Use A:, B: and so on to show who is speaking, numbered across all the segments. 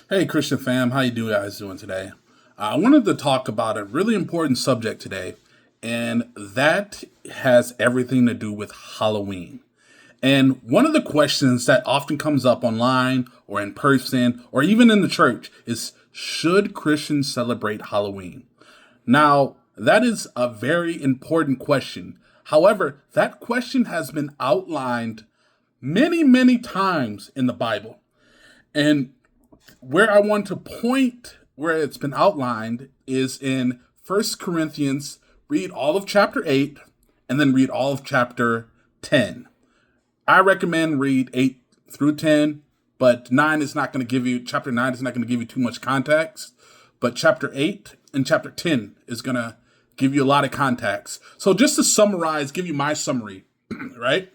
A: Hey, Christian fam, how you guys doing today? I wanted to talk about a really important subject today, and that has everything to do with Halloween. And one of the questions that often comes up online or in person or even in the church is, should Christians celebrate Halloween? Now, that is a very important question. However, that question has been outlined many, many times in the Bible. And where I want to point where it's been outlined is in First Corinthians. Read all of chapter 8 and then read all of chapter 10. I recommend read 8 through 10, but chapter 9 is not going to give you too much context. But chapter 8 and chapter 10 is going to give you a lot of context. So just to summarize, give you my summary, right?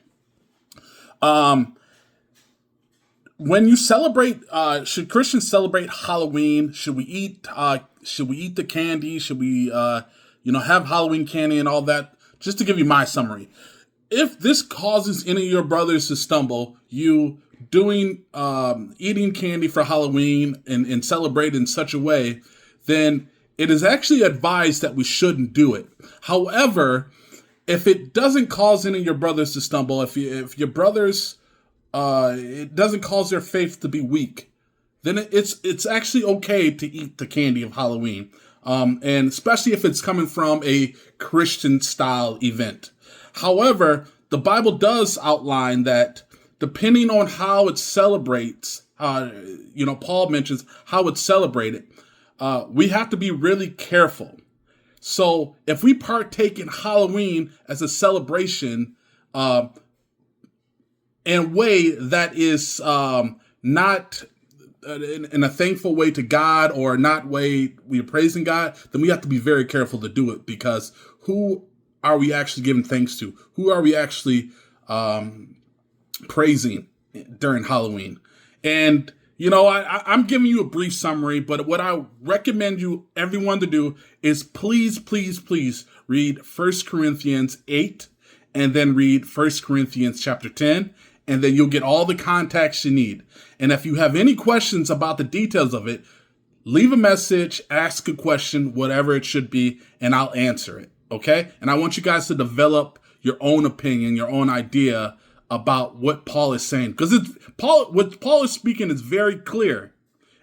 A: When you celebrate, should Christians celebrate Halloween? Should we eat? Should we eat the candy? Should we, have Halloween candy and all that? Just to give you my summary, if this causes any of your brothers to stumble, you doing eating candy for Halloween and celebrate in such a way, then it is actually advised that we shouldn't do it. However, if it doesn't cause any of your brothers to stumble, if your brothers it doesn't cause their faith to be weak, then it's actually okay to eat the candy of Halloween, and especially if it's coming from a Christian style event. However, the Bible does outline that depending on how it celebrates, Paul mentions how it's celebrated. We have to be really careful. So if we partake in Halloween as a celebration, in a way that is not in a thankful way to God, or not way we are praising God, then we have to be very careful to do it, because who are we actually giving thanks to? Who are we actually praising during Halloween? And, I'm giving you a brief summary, but what I recommend everyone to do is please, please, please read 1 Corinthians 8 and then read 1 Corinthians chapter 10. And then you'll get all the context you need. And if you have any questions about the details of it, leave a message, ask a question, whatever it should be, and I'll answer it. Okay? And I want you guys to develop your own opinion, your own idea about what Paul is saying. Because what Paul is speaking is very clear.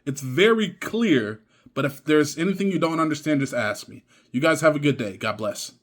A: It's very clear. But if there's anything you don't understand, just ask me. You guys have a good day. God bless.